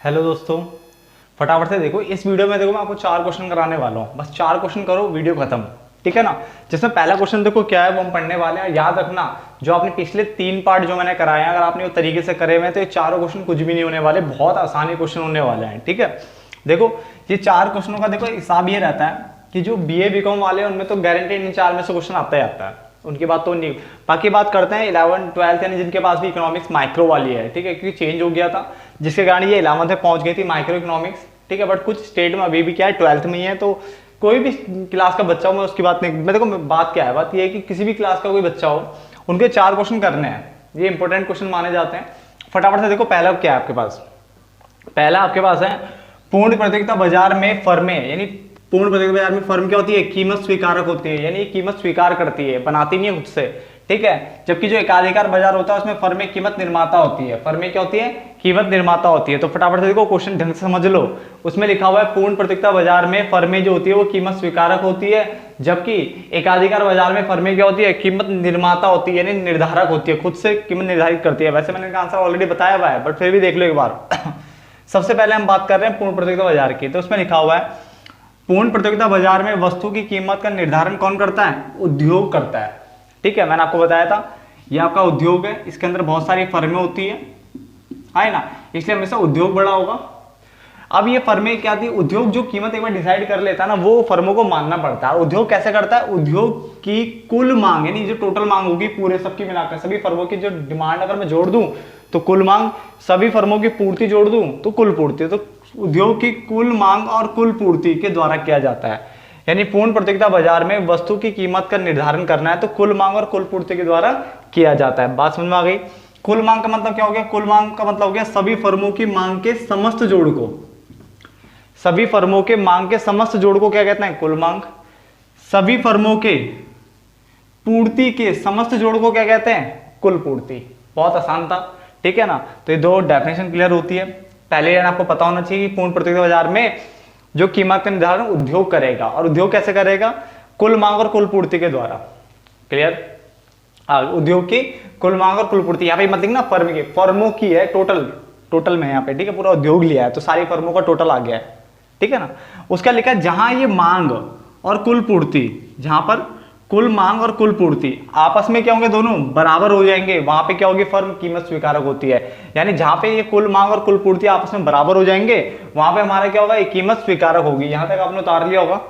Hello दोस्तों, फटाफट से देखो इस वीडियो में। देखो मैं आपको 4 क्वेश्चन कराने वाला हूँ, बस 4 क्वेश्चन करो, वीडियो खत्म। ठीक है ना। जिसमें पहला क्वेश्चन देखो क्या है वो हम पढ़ने वाले हैं। याद रखना, जो आपने पिछले 3 पार्ट जो मैंने कराए हैं, अगर आपने वो तरीके से करे हुए हैं तो ये चारों क्वेश्चन कुछ भी नहीं होने वाले, बहुत आसानी क्वेश्चन होने वाले हैं। ठीक है, देखो ये 4 क्वेश्चनों का देखो हिसाब ये रहता है कि जो BA BCom वाले हैं उनमें तो गारंटेड इन 4 में से क्वेश्चन आता ही आता है, उनकी बात तो नहीं। बाकी बात करते हैं 11th 12th यानी जिनके पास भी इकोनॉमिक्स माइक्रो वाली है। ठीक है, क्योंकि चेंज हो गया था जिसके कारण ये 11th में पहुंच गई थी माइक्रो इकोनॉमिक्स। ठीक है, बट कुछ स्टेट में अभी भी क्या है 12th में ही है। तो कोई भी क्लास का बच्चा हो, मैं उसकी बात नहीं, मैं देखो बात क्या है, बात ये है कि किसी भी क्लास का कोई बच्चा हो उनके 4 क्वेश्चन करने हैं, ये इंपॉर्टेंट क्वेश्चन माने जाते हैं। फटाफट से देखो पहला क्या है आपके पास। पहला आपके पास है पूर्ण प्रतियोगिता बाजार में फर्में, यानी पूर्ण प्रतियोगिता बाजार में फर्म क्या होती है, कीमत स्वीकारक होती है, यानी कीमत स्वीकार करती है, बनाती नहीं है खुद से। ठीक है, जबकि जो एकाधिकार बाजार होता है उसमें फर्में कीमत निर्माता होती है। फर्में क्या होती है, कीमत निर्माता होती है। तो फटाफट से देखो क्वेश्चन ढंग से समझ लो। उसमें लिखा हुआ है पूर्ण प्रतियोगिता बाजार में फर्में जो होती है वो कीमत स्वीकारक होती है, जबकि एकाधिकार बाजार में फर्में क्या होती है, कीमत निर्माता होती है, यानी निर्धारक होती है, खुद से कीमत निर्धारित करती है। वैसे मैंने इनका आंसर ऑलरेडी बताया हुआ है, बट फिर भी देख लो एक बार। सबसे पहले हम बात कर रहे हैं पूर्ण प्रतियोगिता बाजार की। तो उसमें लिखा हुआ है पूर्ण प्रतियोगिता बाजार में वस्तु की कीमत का निर्धारण कौन करता है, उद्योग करता है। ठीक है, मैंने आपको बताया था ये आपका उद्योग है, इसके अंदर बहुत सारी फर्में होती है ना, इसलिए हमेशा उद्योग बड़ा होगा। अब ये फर्में क्या थी, उद्योग जो कीमत एक बार डिसाइड कर लेता है ना, वो फर्मों को मानना पड़ता है। उद्योग कैसे करता है, उद्योग की कुल मांग, यानी जो टोटल मांग होगी पूरे सबकी मिलाकर, सभी फर्मों की जो डिमांड अगर मैं जोड़ दूं तो कुल मांग, सभी फर्मों की पूर्ति जोड़ दूं तो कुल पूर्ति। तो उद्योग की कुल मांग और कुल पूर्ति के द्वारा किया जाता है। यानी पूर्ण प्रतियोगिता बाजार में वस्तु की कीमत का निर्धारण करना है तो कुल मांग और कुल पूर्ति के द्वारा किया जाता है। बात समझ में आ गई। कुल मांग का मतलब क्या हो गया, कुल मांग का मतलब हो गया सभी फर्मों की मांग के समस्त जोड़ को, सभी फर्मों के मांग के समस्त जोड़ को क्या कहते हैं, कुल मांग। सभी फर्मों के पूर्ति के समस्त जोड़ को क्या कहते हैं, कुल पूर्ति। बहुत आसान था। ठीक है ना, तो ये दो डेफिनेशन क्लियर होती है। पहले आपको पता होना चाहिए कि पूर्ण प्रतियोगिता बाजार में जो कीमत का निर्धारण उद्योग करेगा, और उद्योग कैसे करेगा, कुल मांग और कुल पूर्ति के द्वारा। क्लियर। उद्योग की कुल मांग और कुल पूर्ति, यहाँ पे मत लिखना फर्म की, फर्मों की है, टोटल में यहाँ पे। ठीक है, पूरा उद्योग लिया है तो सारी फर्मों का टोटल आ गया है। ठीक है ना। उसका लिखा है जहां ये मांग और कुल पूर्ति, जहां पर कुल मांग और कुल पूर्ति आपस में क्या होंगे, दोनों बराबर हो जाएंगे, वहां पे क्या होगी, फर्म कीमत स्वीकारक होती है। यानी जहां पे ये कुल मांग और कुल पूर्ति आपस में बराबर हो जाएंगे वहां पे हमारा क्या होगा, ये कीमत स्वीकारक होगी। यहां तक आपने उतार लिया होगा।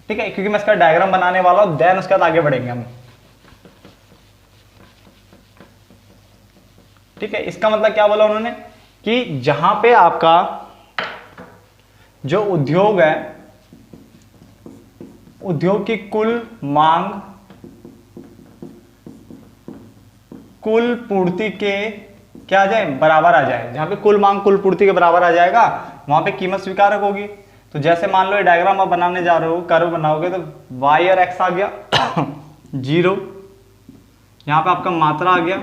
ठीक है, क्योंकि मैं इसका डायग्राम बनाने वाला हूं, देन उसके बाद आगे बढ़ेंगे हम। ठीक है, इसका मतलब क्या बोला उन्होंने कि जहां पे आपका जो उद्योग है, उद्योग की कुल मांग कुल पूर्ति के क्या आ जाए, बराबर आ जाए। जहां पे कुल मांग कुल पूर्ति के बराबर आ जाएगा वहां पे कीमत स्वीकारक होगी। तो जैसे मान लो ये डायग्राम आप बनाने जा रहे हो, कर्व बनाओगे तो y और x आ गया 0, यहां पे आपका मात्रा आ गया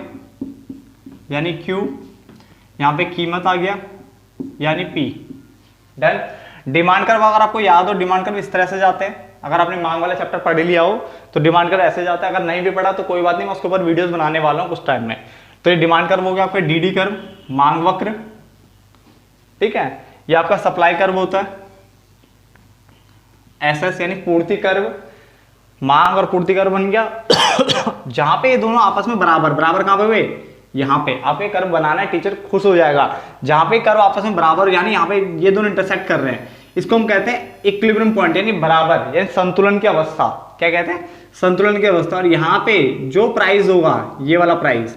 यानी q, यहां पे कीमत आ गया यानी p। डन। डिमांड कर्व अगर आपको याद हो, डिमांड कर्व इस तरह से जाते हैं। अगर आपने मांग वाला चैप्टर पढ़ लिया हो तो डिमांड कर्व ऐसे जाता है। अगर नहीं भी पढ़ा तो कोई बात नहीं, मैं उसके ऊपर वीडियोस बनाने वाला हूं कुछ टाइम में। तो ये डिमांड कर्व हो गया आपका DD कर्व, मांग वक्र। ठीक है, ये आपका सप्लाई कर्व होता है SS, यानी पूर्ति कर्व। मांग और पूर्ति कर्व बन गया। जहां पे ये दोनों आपस में बराबर, बराबर कहां पे हुए, यहाँ पे। आप ये कर्व बनाना है, टीचर खुश हो जाएगा। जहां पे कर्व आपस में बराबर, यानी यहाँ पे ये दोनों इंटरसेक्ट कर रहे हैं, इसको हम कहते हैं इक्विलिब्रियम पॉइंट, यानी बराबर, यानी संतुलन की अवस्था। क्या कहते हैं, संतुलन की अवस्था। और यहाँ पे जो प्राइस होगा, ये वाला प्राइस,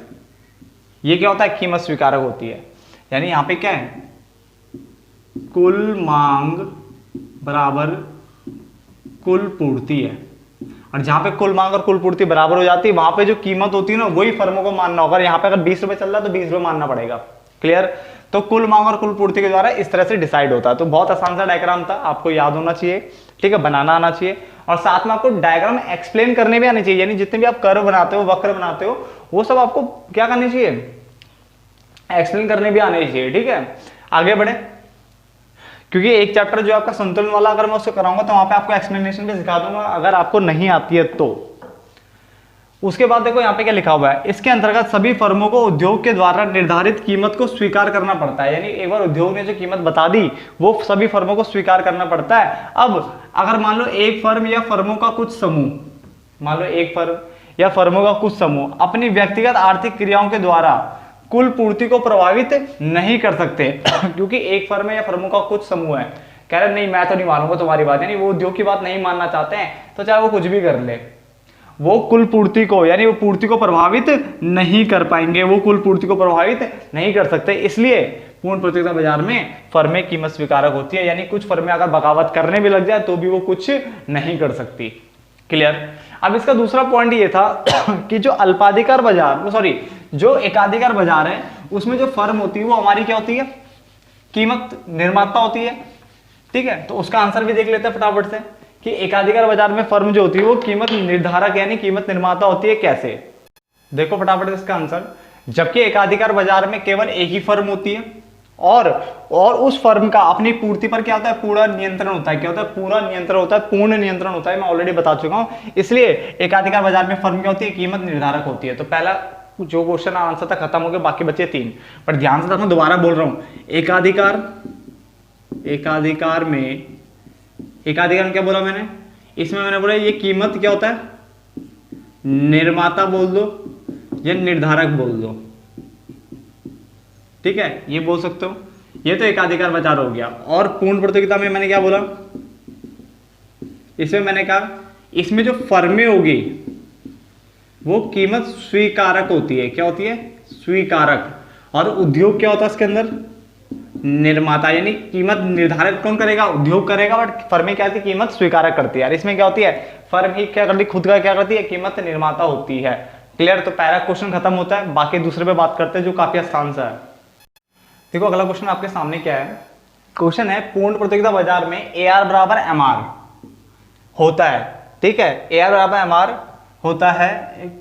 ये क्या होता है, कीमत स्वीकारक होती है। यानी यहाँ पे क्या है, कुल मांग बराबर कुल पूर्ति है। और जहां पे कुल मांग और कुल पूर्ति बराबर हो जाती है वहां पे जो कीमत होती है ना, वही फर्मों को मानना होगा। यहाँ पे अगर 20 रुपए चल रहा है तो 20 रुपए मानना पड़ेगा। क्लियर। तो कुल मांग और कुल पूर्ति के द्वारा इस तरह से डिसाइड होता है। तो बहुत आसान सा डायग्राम था, आपको याद होना चाहिए। ठीक है, बनाना आना चाहिए, और साथ में आपको डायग्राम एक्सप्लेन करने भी आने चाहिए। यानी जितने भी आप कर्व बनाते हो, वक्र बनाते हो, वो सब आपको क्या करनी चाहिए, एक्सप्लेन करने भी आने चाहिए। ठीक है, आगे बढ़े। क्योंकि एक चैप्टर जो आपका संतुलन वाला, अगर मैं उससे कराऊंगा तो वहां पे आपको एक्सप्लेनेशन भी सिखा दूंगा, अगर आपको नहीं आती है तो। उसके बाद देखो यहाँ पे क्या लिखा हुआ है, इसके अंतर्गत सभी फर्मों को उद्योग के द्वारा निर्धारित कीमत को स्वीकार करना पड़ता है। यानी एक बार उद्योग ने जो कीमत बता दी वो सभी फर्मों को स्वीकार करना पड़ता है। अब अगर मान लो एक फर्म या फर्मों का कुछ समूह, मान लो एक फर्म या फर्मों का कुछ समूह अपनी व्यक्तिगत आर्थिक क्रियाओं के द्वारा कुल पूर्ति को प्रभावित नहीं कर सकते क्योंकि एक फर्म या फर्मों का कुछ समूह है, कह रहे नहीं मैं तो नहीं मानूंगा तुम्हारी बात, यानी वो उद्योग की बात नहीं मानना चाहते हैं, तो चाहे वो कुछ भी कर ले, वो कुल पूर्ति को यानी वो पूर्ति को प्रभावित नहीं कर पाएंगे, वो कुल पूर्ति को प्रभावित नहीं कर सकते। इसलिए पूर्ण प्रतियोगिता बाजार में फर्में कीमत स्वीकारक होती है, यानी कुछ फर्में अगर बगावत करने भी लग जाए तो भी वो कुछ नहीं कर सकती। क्लियर। अब इसका दूसरा पॉइंट ये था कि जो अल्पाधिकार बाजार, सॉरी जो एकाधिकार बाजार है उसमें जो फर्म होती है वो हमारी क्या होती है, कीमत निर्माता होती है। ठीक है, तो उसका आंसर भी देख लेते हैं फटाफट से कि एकाधिकार बाजार में फर्म जो होती है वो कीमत निर्धारक यानी कीमत निर्माता होती है। कैसे, देखो फटाफट इसका आंसर, जबकि एकाधिकार बाजार में केवल एक ही फर्म होती है और उस फर्म का अपनी पूर्ति पर क्या होता है, पूरा नियंत्रण होता है। क्या होता है, पूरा नियंत्रण होता है, पूर्ण नियंत्रण होता है, मैं ऑलरेडी बता चुका हूं। इसलिए एकाधिकार बाजार में फर्म क्या होती है, कीमत निर्धारक होती है। तो पहला जो क्वेश्चन आंसर था खत्म हो गया, बाकी बचे 3। पर ध्यान से मैं दोबारा बोल रहा हूं, एकाधिकार में क्या बोला मैंने, इसमें मैंने बोला ये कीमत क्या होता है, निर्माता बोल दो या निर्धारक बोल दो। ठीक है, ये बोल सकते हो, ये तो एकाधिकार बाजार हो गया। और पूर्ण प्रतियोगिता में मैंने क्या बोला, इसमें मैंने कहा इसमें जो फर्में होगी वो कीमत स्वीकारक होती है। क्या होती है, स्वीकारक। और उद्योग क्या होता है इसके अंदर, निर्माता, यानी कीमत निर्धारित कौन करेगा, उद्योग करेगा, बट फर्में क्या होती है, कीमत स्वीकारक करती है। यार इसमें क्या होती है, फर्म ही क्या करती है, खुद का क्या करती है, कीमत निर्माता होती है। क्लियर। तो पहला क्वेश्चन खत्म होता है, बाकी दूसरे पे बात करते हैं जो काफी आसान सा है। देखो अगला क्वेश्चन आपके सामने क्या है, क्वेश्चन है पूर्ण प्रतियोगिता बाजार में AR बराबर MR होता है। ठीक है, AR बराबर MR होता है,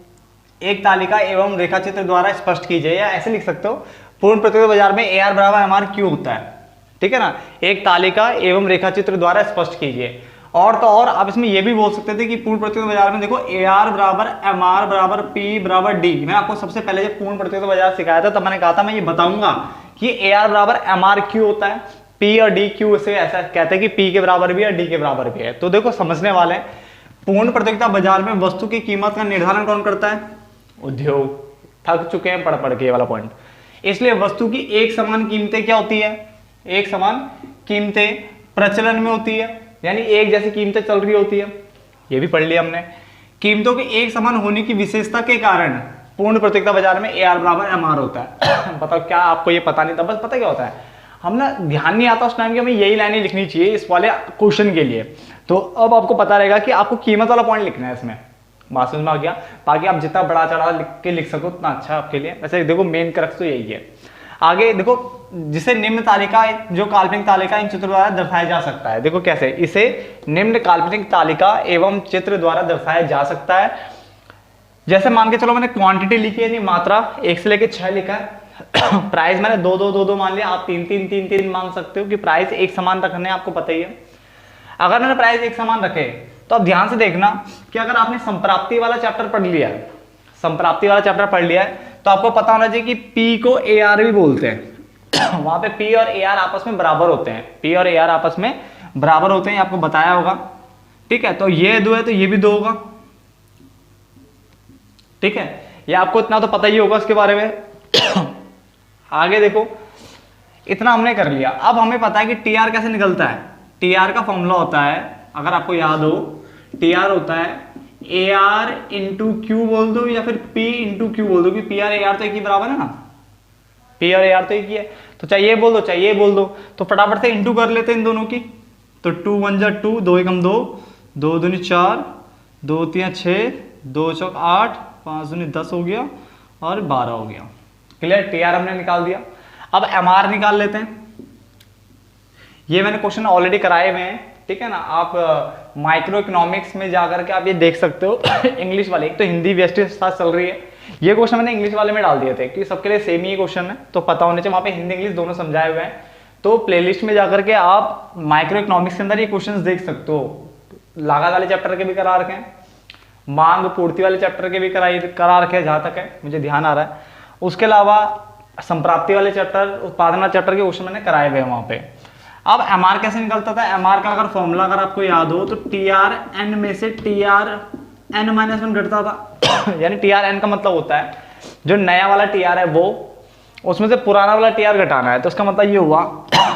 एक तालिका एवं रेखाचित्र द्वारा स्पष्ट कीजिए, या ऐसे लिख सकते हो पूर्ण प्रतियोगिता बाजार में AR बराबर MR क्यों होता है। ठीक है ना, एक तालिका एवं रेखाचित्र द्वारा स्पष्ट कीजिए। और तो और आप इसमें यह भी बोल सकते थे कि पूर्ण प्रतियोगिता बाजार में देखो AR बराबर MR बराबर P बराबर D। मैं आपको सबसे पहले जब पूर्ण प्रतियोगिता बाजार सिखाया था तब मैंने कहा था मैं ये बताऊंगा कि AR बराबर MR क्यों होता है, P और D क्यों इसे ऐसा कहते हैं कि P के बराबर भी है D के बराबर भी है। तो देखो समझने वाले हैं, पूर्ण प्रतियोगिता बाजार में वस्तु की कीमत का निर्धारण कौन करता है, उद्योग। थक चुके हैं पढ़ के ये वाला पॉइंट। इसलिए वस्तु की एक समान कीमतें क्या होती है, एक समान कीमतें प्रचलन में होती है, यानी एक जैसी कीमतें चल रही होती है। ये भी पढ़ लिया हमने। कीमतों के एक समान होने की विशेषता के कारण पूर्ण प्रतियोगिता बाजार में AR बराबर MR होता है। बताओ क्या आपको ये पता नहीं था, बस पता क्या होता है, हम ना ध्यान नहीं आता उस टाइम की हमें यही लाइनें लिखनी चाहिए इस वाले क्वेश्चन के लिए। तो अब आपको पता रहेगा कि आपको कीमत वाला पॉइंट लिखना है इसमें। बात समझ में आ गया, बाकी आप जितना बड़ा चढ़ा लिख सको उतना अच्छा आपके लिए। वैसे देखो मेन क्रक्स तो यही है। आगे देखो, जिसे निम्न तालिका, जो काल्पनिक तालिका इन चित्र द्वारा दर्शाया जा सकता है। देखो कैसे, इसे निम्न काल्पनिक तालिका एवं चित्र द्वारा दर्शाया जा सकता है। जैसे मान के चलो मैंने क्वांटिटी लिखी है, नहीं मात्रा 1 से लेके 6 लिखा है। प्राइस मैंने 2 मान लिया, आप 3 मान सकते हो कि प्राइस एक समान रखने, आपको पता ही है। अगर मैंने प्राइस एक समान रखे तो अब ध्यान से देखना कि अगर आपने संप्राप्ति वाला चैप्टर पढ़ लिया है, संप्राप्ति वाला चैप्टर पढ़ लिया है तो आपको पता होना चाहिए कि P को AR भी बोलते हैं। वहां पे P और AR आपस में बराबर होते हैं, P और AR आपस में बराबर होते हैं, आपको बताया होगा। ठीक है, तो ये 2 है तो ये भी 2 होगा। ठीक है, ये आपको इतना तो पता ही होगा इसके बारे में। आगे देखो, इतना हमने कर लिया। अब हमें पता है कि TR कैसे निकलता है। TR का फॉर्मूला होता है, अगर आपको याद हो, TR होता है AR इंटू Q बोल दो या फिर P इंटू Q बोल दो, कि P और AR तो एक ही बराबर है ना, P और AR तो एक ही है। तो चाहिए बोल दो, चाहिए बोल दो, तो फटाफट से इंटू कर लेते हैं इन दोनों की। तो 2 1 जा 2, 2 1 2, 2 2 4, 2 3 6, 2 4 8, 5 2 10 हो गया और 12 हो गया। क्लियर, TR हमने निकाल दिया। अब MR निकाल लेते हैं। ये मैंने क्वेश्चन ऑलरेडी कराए हुए हैं। ठीक है ना, आप माइक्रो इकोनॉमिक्स में जाकर के आप ये देख सकते हो। इंग्लिश वाले, एक तो हिंदी वेस्टेज साथ चल रही है, ये क्वेश्चन मैंने इंग्लिश वाले में डाल दिए थे क्योंकि सबके लिए सेम ही क्वेश्चन है, तो पता होने चाहिए। वहाँ पे हिंदी इंग्लिश दोनों समझाए हुए हैं, तो प्लेलिस्ट में जाकर के आप माइक्रो इकोनॉमिक्स के अंदर ये क्वेश्चन देख सकते हो। लागत वाले चैप्टर के भी करा रखे हैं, मांग पूर्ति वाले चैप्टर के भी करा रखे हैं जहां तक है मुझे ध्यान आ रहा है। उसके अलावा संप्राप्ति वाले चैप्टर, उत्पादन वाले चैप्टर के क्वेश्चन मैंने कराए हुए हैं वहां पे। अब एमआर कैसे निकलता था, एमआर का अगर फॉर्मूला अगर आपको याद हो तो TRN में से TRN-1 घटता था यानी TRN का मतलब होता है जो नया वाला TR है वो, उसमें से पुराना वाला TR घटाना है। तो उसका मतलब ये हुआ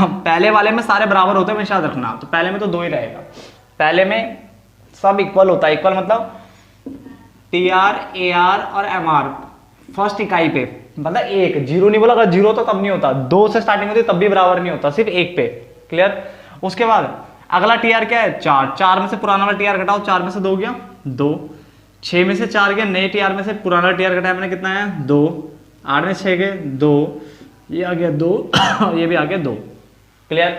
पहले वाले में सारे बराबर होते हैं हमेशा याद रखना, तो पहले में तो 2 ही रहेगा, पहले में सब इक्वल होता है, इक्वल मतलब TR, AR और MR फर्स्ट इकाई पे, मतलब 1, 0 नहीं बोला, अगर 0 होता तब नहीं होता, 2 से स्टार्टिंग होती तब भी बराबर नहीं होता, सिर्फ 1 पे। क्लियर। उसके बाद अगला TR क्या है, 4 में से पुराना वाला TR घटाओ, 4 में से 2 गया 2, 6 में से 4 गया, नए TR में से पुराना TR घटाया मैंने, कितना है 2, 8 में 6 गए 2, ये आ गया 2 और ये भी आ गया 2। क्लियर,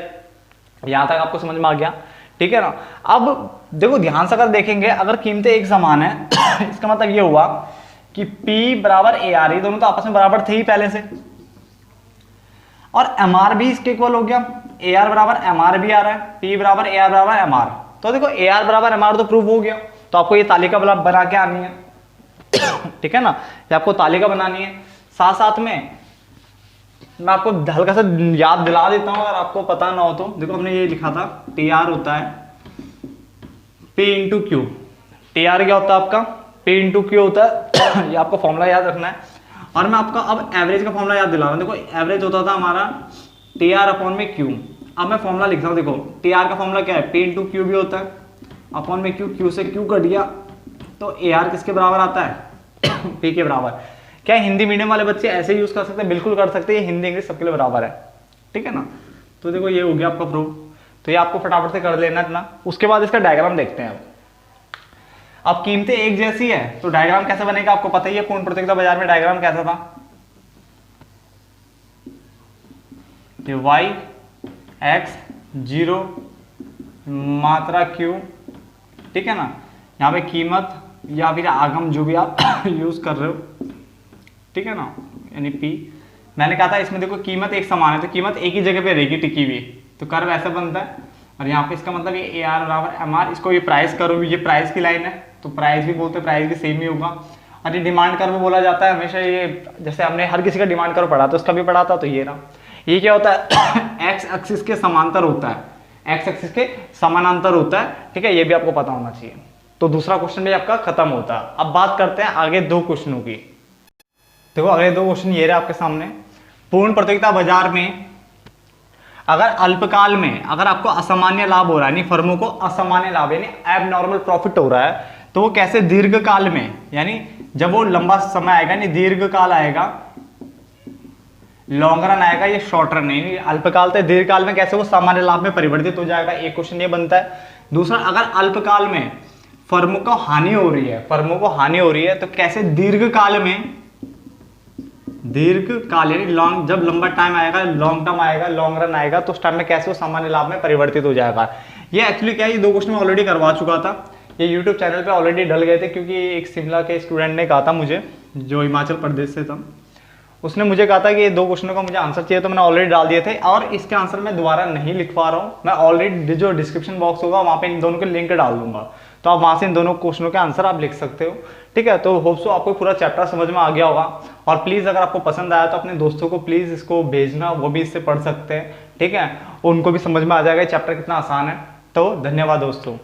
यहां तक आपको समझ में आ गया, ठीक है ना। अब देखो ध्यान से अगर देखेंगे, अगर कीमतें एक समान है इसका मतलब ये हुआ कि P बराबर AR, ये दोनों तो आपस में बराबर थे ही पहले से, और MR भी इसके इक्वल हो गया, AR बराबर MR भी आ रहा है, P बराबर AR बराबर MR। तो देखो AR बराबर MR तो प्रूव हो गया, तो आपको ये तालिका बना के आनी है ठीक है ना, ये आपको तालिका बनानी है। साथ साथ में मैं आपको हल्का सा याद दिला देता हूं अगर आपको पता ना हो तो। देखो हमने ये लिखा था TR होता है P इंटू क्यू, TR क्या होता है आपका P इंटू क्यू होता है ये आपको फॉर्मूला याद रखना है। और मैं आपको अब एवरेज का फॉर्मूला याद दिला रहा हूँ। देखो एवरेज होता था हमारा TR अपॉन में क्यू, अब मैं फॉर्मूला लिखता हूँ। देखो TR का फॉर्मूला क्या है, P इंटू क्यू भी होता है, अपॉन में क्यू, क्यू से क्यू कट गया तो AR किसके बराबर आता है P के बराबर। क्या हिंदी मीडियम वाले बच्चे ऐसे यूज कर सकते हैं, बिल्कुल कर सकते हैं, ये हिंदी इंग्लिश सबके लिए बराबर है, ठीक है ना। तो देखो ये हो गया आपका प्रूफ, तो ये आपको फटाफट से कर लेना इतना। उसके बाद इसका डायग्राम देखते हैं। अब कीमतें एक जैसी है तो डायग्राम कैसे बनेगा आपको पता ही है, कौन प्रतियोगिता बाजार में डायग्राम कैसा था, y x 0 मात्रा q, ठीक है ना। यहाँ पे कीमत या फिर आगम जो भी आप यूज कर रहे हो, ठीक है ना, यानी P। मैंने कहा था इसमें देखो कीमत एक समान है तो कीमत एक ही जगह पे रहेगी टिकी हुई, तो कर्व ऐसा बनता है। और यहाँ पे इसका मतलब ये AR बराबर MR, इसको ये प्राइस कर्व, ये प्राइस की लाइन है तो प्राइस भी बोलते हैं, प्राइस भी सेम ही होगा। और ये डिमांड कर्व बोला जाता है हमेशा, ये जैसे हमने हर किसी का डिमांड कर्व पढ़ा था उसका भी पढ़ा था, तो ये रहा। ये क्या होता है एक्स एक्सिस के समांतर होता है, एक्स एक्सिस के समानांतर होता है, ठीक है, ये भी आपको पता होना चाहिए। तो दूसरा क्वेश्चन भी आपका खत्म होता है। अब बात करते हैं आगे 2 क्वेश्चनों की। देखो अगले 2 क्वेश्चन ये रहे आपके सामने। पूर्ण प्रतियोगिता बाजार में अगर अल्पकाल में अगर आपको असामान्य लाभ हो रहा है, यानी फर्मों को असामान्य लाभ यानी एबनॉर्मल प्रॉफिट हो रहा है, तो वो कैसे दीर्घकाल में, यानी जब वो लंबा समय आएगा यानी दीर्घकाल आएगा, लॉन्ग रन आएगा, ये शॉर्ट रन नहीं, अल्पकाल से दीर्घकाल में कैसे वो सामान्य लाभ में परिवर्तित हो जाएगा, एक क्वेश्चन ये बनता है। दूसरा, अगर अल्पकाल में फर्मों को हानि हो रही है, फर्मों को हानि हो रही है तो कैसे दीर्घकाल में, दीर्घकाल यानी लॉन्ग, जब लंबा टाइम आएगा, लॉन्ग टर्म आएगा, लॉन्ग रन आएगा, तो उस टाइम में कैसे वो सामान्य लाभ में परिवर्तित हो जाएगा। ये एक्चुअली क्या है, ये 2 क्वेश्चन में ऑलरेडी करवा चुका था, ये यूट्यूब चैनल पे ऑलरेडी डल गए थे, क्योंकि एक शिमला के स्टूडेंट ने कहा था मुझे, जो हिमाचल प्रदेश से था, उसने मुझे कहा था कि ये 2 क्वेश्चनों का मुझे आंसर चाहिए, तो मैंने ऑलरेडी डाल दिए थे। और इसके आंसर मैं दोबारा नहीं लिख पा रहा हूँ, मैं ऑलरेडी जो डिस्क्रिप्शन बॉक्स होगा वहाँ पे इन दोनों के लिंक डाल दूंगा, तो आप वहाँ से इन दोनों क्वेश्चनों के आंसर आप लिख सकते हो, ठीक है। तो होप सो आपको पूरा चैप्टर समझ में आ गया होगा। और प्लीज़ अगर आपको पसंद आया तो अपने दोस्तों को प्लीज़ इसको भेजना, वो भी इससे पढ़ सकते हैं, ठीक है, उनको भी समझ में आ जाएगा चैप्टर कितना आसान है। तो धन्यवाद दोस्तों।